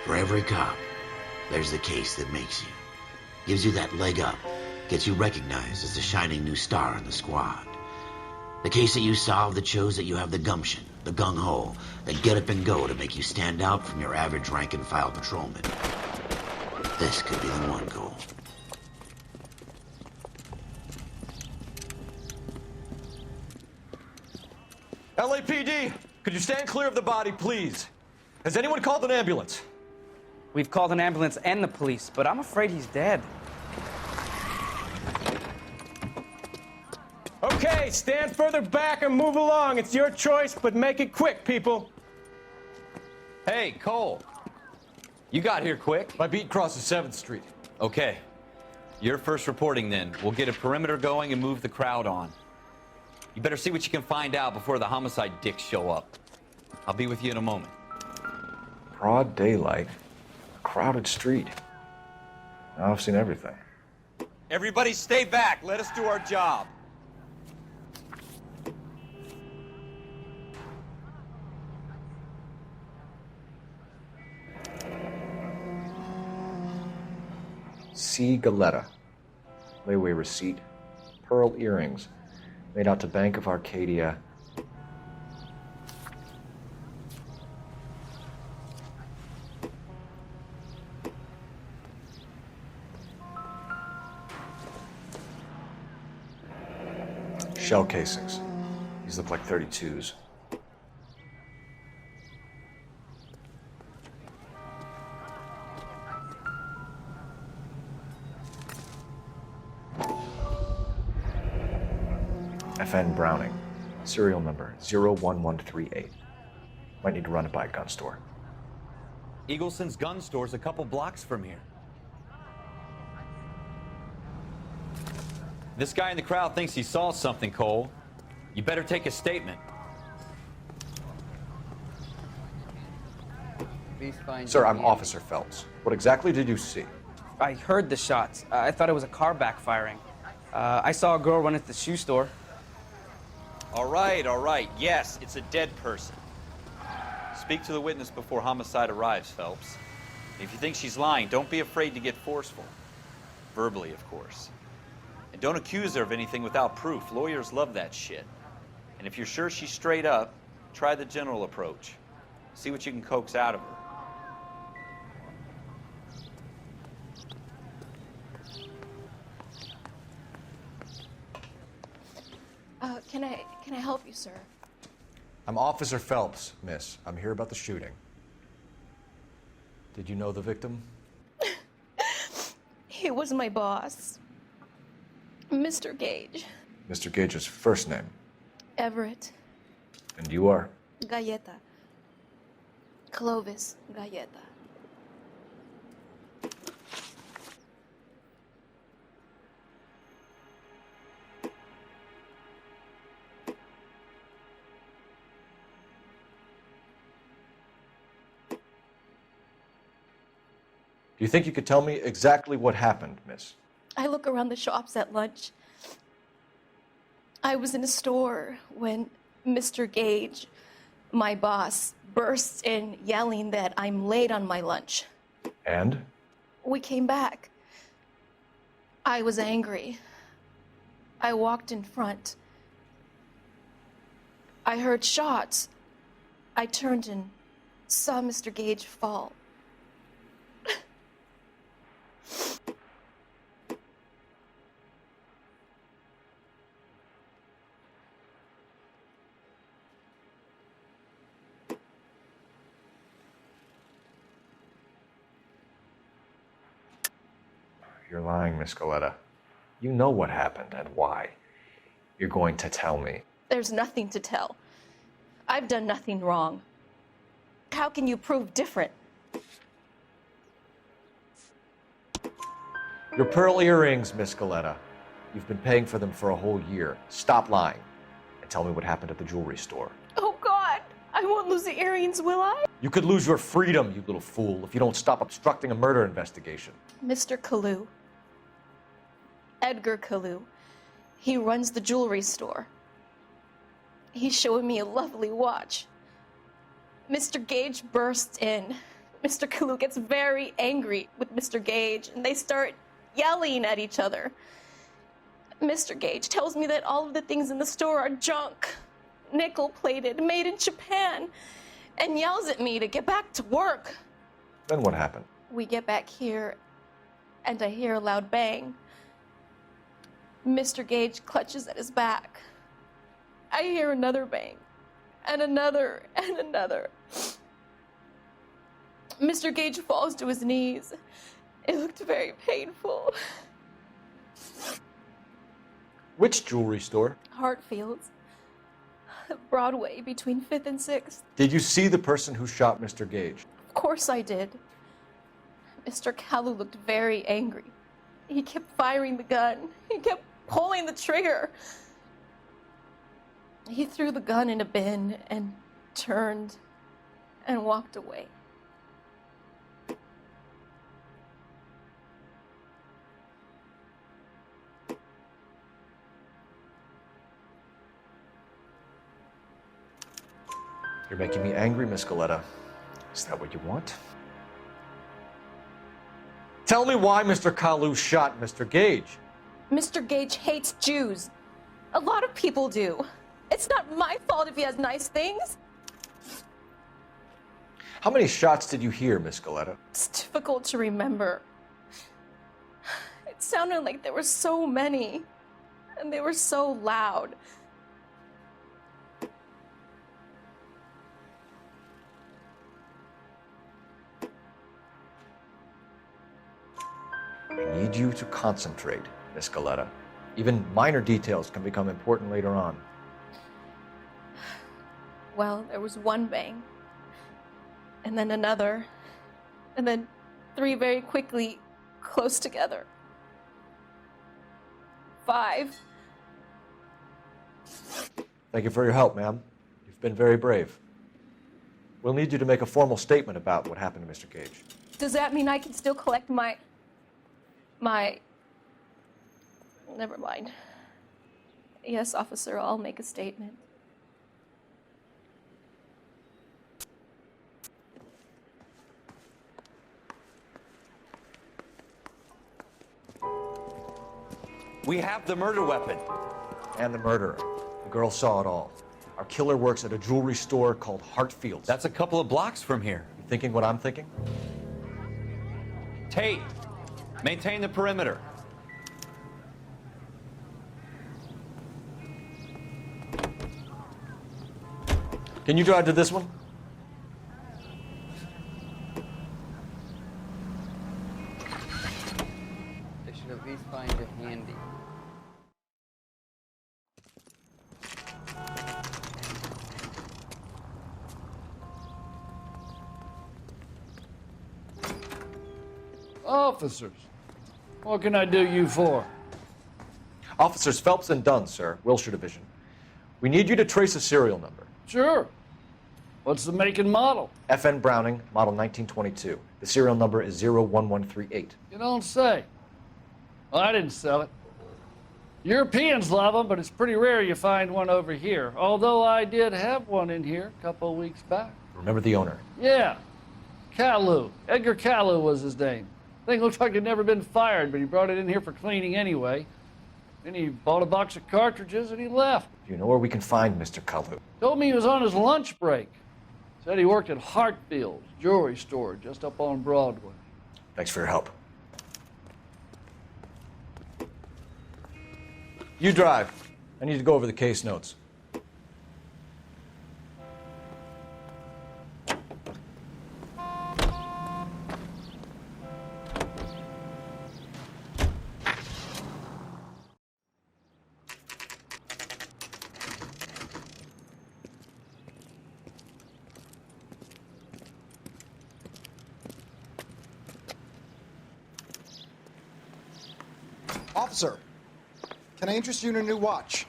For every cop, there's the case that makes you. Gives you that leg up. Gets you recognized as the shining new star in the squad. The case that you solve that shows that you have the gumption, the gung-ho, the get up and go to make you stand out from your average rank-and-file patrolman. This could be the one, Cole. LAPD, could you stand clear of the body, please? Has anyone called an ambulance? We've called an ambulance and the police, but I'm afraid he's dead. Okay, stand further back and move along. It's your choice, but make it quick, people. Hey, Cole. You got here quick. My beat crosses 7th Street. Okay. You're first reporting then. We'll get a perimeter going and move the crowd on. You better see what you can find out before the homicide dicks show up. I'll be with you in a moment. Broad daylight, a crowded street. Now I've seen everything. Everybody stay back. Let us do our job. C. Galetta. Layaway receipt. Pearl earrings. Made out to Bank of Arcadia. Shell casings. These look like 32s. FN Browning. Serial number 01138. Might need to run it by a gun store. Eagleson's gun store's a couple blocks from here. This guy in the crowd thinks he saw something, Cole. You better take a statement. Sir, I'm Officer Phelps. What exactly did you see? I heard the shots. I thought it was a car backfiring. I saw a girl run at the shoe store. All right. Yes, it's a dead person. Speak to the witness before homicide arrives, Phelps. If you think she's lying, don't be afraid to get forceful. Verbally, of course. And don't accuse her of anything without proof. Lawyers love that shit. And if you're sure she's straight up, try the general approach. See what you can coax out of her. Can I help you, sir? I'm Officer Phelps, miss. I'm here about the shooting. Did you know the victim? He was my boss, Mr. Gage. Mr. Gage's first name. Everett. And you are? Galleta. Clovis Galleta. Do you think you could tell me exactly what happened, miss? I look around the shops at lunch. I was in a store when Mr. Gage, my boss, bursts in yelling that I'm late on my lunch. And? We came back. I was angry. I walked in front. I heard shots. I turned and saw Mr. Gage fall. You're lying, Miss Galetta. You know what happened and why. You're going to tell me. There's nothing to tell. I've done nothing wrong. How can you prove different? Your pearl earrings, Miss Galetta. You've been paying for them for a whole year. Stop lying and tell me what happened at the jewelry store. Oh, God! I won't lose the earrings, will I? You could lose your freedom, you little fool, if you don't stop obstructing a murder investigation. Mr. Kalu. Edgar Kalu. He runs the jewelry store. He's showing me a lovely watch. Mr. Gage burst in, Mr. Kalu gets very angry with Mr. Gage, and they start yelling at each other. Mr. Gage tells me that all of the things in the store are junk, nickel-plated, made in Japan, and yells at me to get back to work. Then what happened? We get back here, and I hear a loud bang. Mr. Gage clutches at his back. I hear another bang, and another, and another. Mr. Gage falls to his knees. It looked very painful. Which jewelry store? Hartfield's. Broadway, between 5th and 6th. Did you see the person who shot Mr. Gage? Of course I did. Mr. Kalu looked very angry. He kept firing the gun. He kept pulling the trigger. He threw the gun in a bin and turned and walked away. You're making me angry, Miss Galletta. Is that what you want? Tell me why Mr. Kalu shot Mr. Gage. Mr. Gage hates Jews. A lot of people do. It's not my fault if he has nice things. How many shots did you hear, Miss Galletta? It's difficult to remember. It sounded like there were so many, and they were so loud. I need you to concentrate, Miss Galletta. Even minor details can become important later on. Well, there was one bang, and then another, and then 3 very quickly, close together. 5. Thank you for your help, ma'am. You've been very brave. We'll need you to make a formal statement about what happened to Mr. Gage. Does that mean I can still collect my... Never mind. Yes, officer, I'll make a statement. We have the murder weapon. And the murderer. The girl saw it all. Our killer works at a jewelry store called Hartfield's. That's a couple of blocks from here. You thinking what I'm thinking? Tate, maintain the perimeter. Can you drive to this one? They should at least find you handy. Officers, what can I do you for? Officers Phelps and Dunn, sir, Wilshire Division. We need you to trace a serial number. Sure. What's the make and model? FN Browning, model 1922. The serial number is 01138. You don't say. Well, I didn't sell it. Europeans love them, but it's pretty rare you find one over here. Although I did have one in here a couple of weeks back. Remember the owner. Yeah, Kalu. Edgar Kalu was his name. Thing looked like it'd never been fired, but he brought it in here for cleaning anyway. Then he bought a box of cartridges and he left. Do you know where we can find Mr. Kalu? Told me he was on his lunch break. Said he worked at Hartfield's jewelry store just up on Broadway. Thanks for your help. You drive. I need to go over the case notes. Officer, can I interest you in a new watch?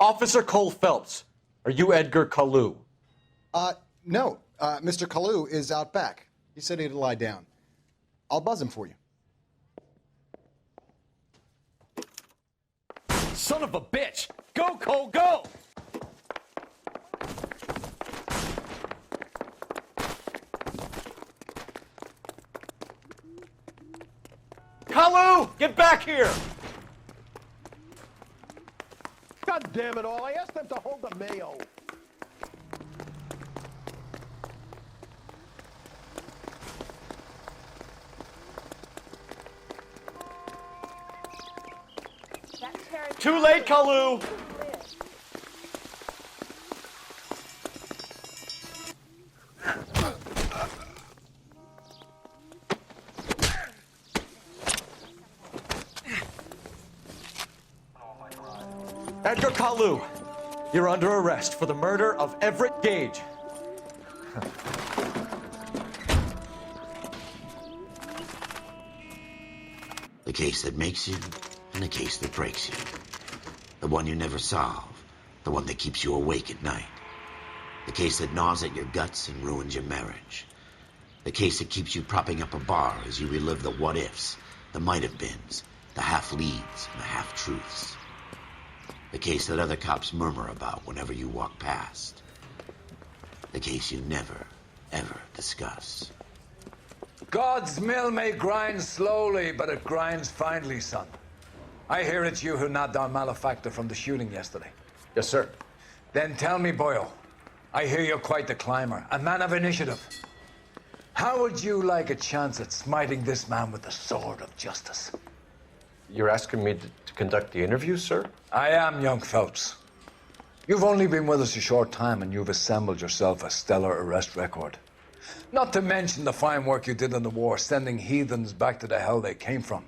Officer Cole Phelps, are you Edgar Kalu? No. Mr. Kalu is out back. He said he'd lie down. I'll buzz him for you. Son of a bitch! Go, Cole, go! Kalu, get back here! God damn it all, I asked them to hold the mayo. Too late, Kalu! Edgar Kalu, you're under arrest for the murder of Everett Gage. The case that makes you, and the case that breaks you. The one you never solve, the one that keeps you awake at night. The case that gnaws at your guts and ruins your marriage. The case that keeps you propping up a bar as you relive the what-ifs, the might-have-beens, the half-leads, and the half-truths. The case that other cops murmur about whenever you walk past. The case you never, ever discuss. God's mill may grind slowly, but it grinds finely, son. I hear it's you who nabbed our malefactor from the shooting yesterday. Yes, sir. Then tell me, Boyle, I hear you're quite the climber, a man of initiative. How would you like a chance at smiting this man with the sword of justice? You're asking me to conduct the interview, sir? I am, young Phelps. You've only been with us a short time, and you've assembled yourself a stellar arrest record. Not to mention the fine work you did in the war, sending heathens back to the hell they came from.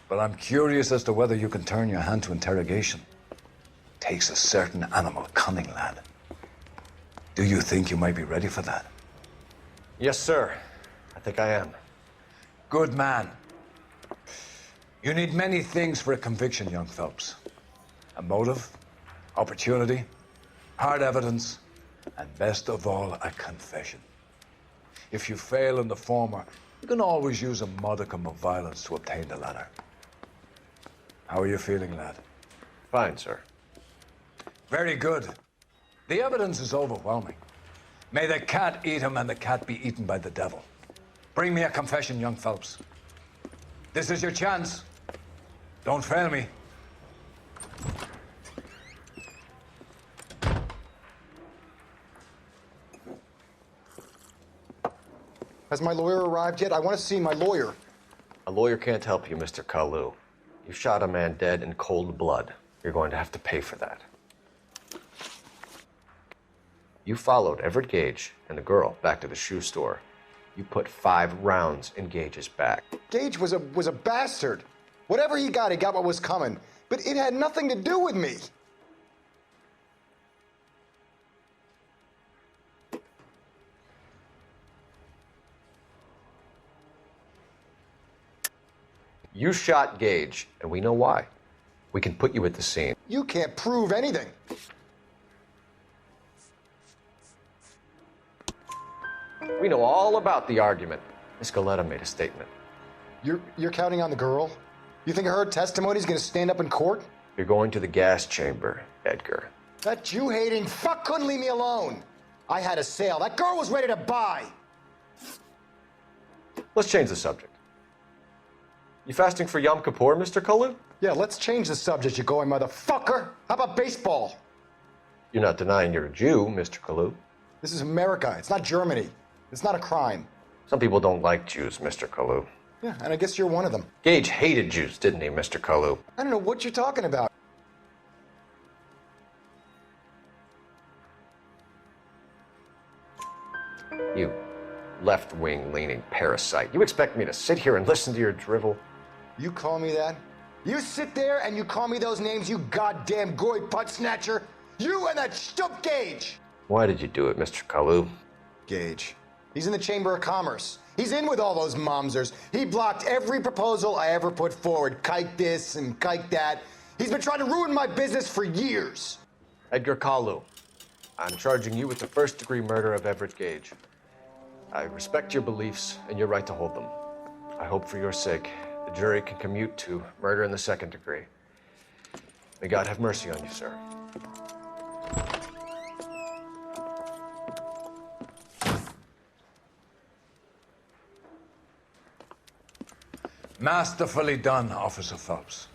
But I'm curious as to whether you can turn your hand to interrogation. Takes a certain animal cunning, lad. Do you think you might be ready for that? Yes, sir. I think I am. Good man. You need many things for a conviction, young Phelps. A motive, opportunity, hard evidence, and best of all, a confession. If you fail in the former, you can always use a modicum of violence to obtain the latter. How are you feeling, lad? Fine, sir. Very good. The evidence is overwhelming. May the cat eat him and the cat be eaten by the devil. Bring me a confession, young Phelps. This is your chance. Don't fail me. Has my lawyer arrived yet? I want to see my lawyer. A lawyer can't help you, Mr. Kalu. You shot a man dead in cold blood. You're going to have to pay for that. You followed Everett Gage and the girl back to the shoe store. You put 5 rounds in Gage's back. Gage was a bastard. Whatever he got what was coming. But it had nothing to do with me. You shot Gage, and we know why. We can put you at the scene. You can't prove anything. We know all about the argument. Miss Galletta made a statement. You're counting on the girl? You think her testimony is going to stand up in court? You're going to the gas chamber, Edgar. That Jew-hating fuck couldn't leave me alone. I had a sale. That girl was ready to buy. Let's change the subject. You fasting for Yom Kippur, Mr. Kalu? Yeah, let's change the subject, you going motherfucker. How about baseball? You're not denying you're a Jew, Mr. Kalu. This is America. It's not Germany. It's not a crime. Some people don't like Jews, Mr. Kalu. Yeah, and I guess you're one of them. Gage hated Jews, didn't he, Mr. Kalu? I don't know what you're talking about. You left-wing leaning parasite. You expect me to sit here and listen to your drivel? You call me that? You sit there and you call me those names, you goddamn goy putt snatcher? You and that stup Gage! Why did you do it, Mr. Kalu? Gage. He's in the Chamber of Commerce. He's in with all those momsers. He blocked every proposal I ever put forward. Kike this and kike that. He's been trying to ruin my business for years. Edgar Kalu, I'm charging you with the first-degree murder of Everett Gage. I respect your beliefs and your right to hold them. I hope for your sake the jury can commute to murder in the second degree. May God have mercy on you, sir. Masterfully done, Officer Phelps.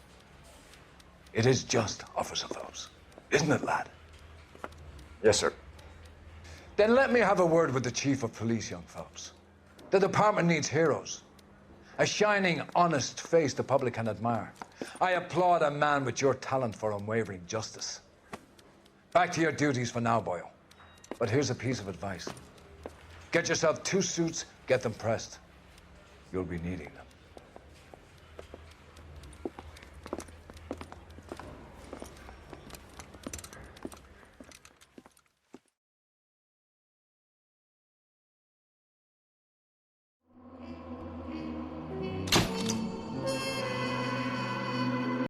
It is just Officer Phelps, isn't it, lad? Yes, sir. Then let me have a word with the Chief of Police, young Phelps. The department needs heroes. A shining, honest face the public can admire. I applaud a man with your talent for unwavering justice. Back to your duties for now, boyo. But here's a piece of advice. Get yourself 2 suits, get them pressed. You'll be needing them.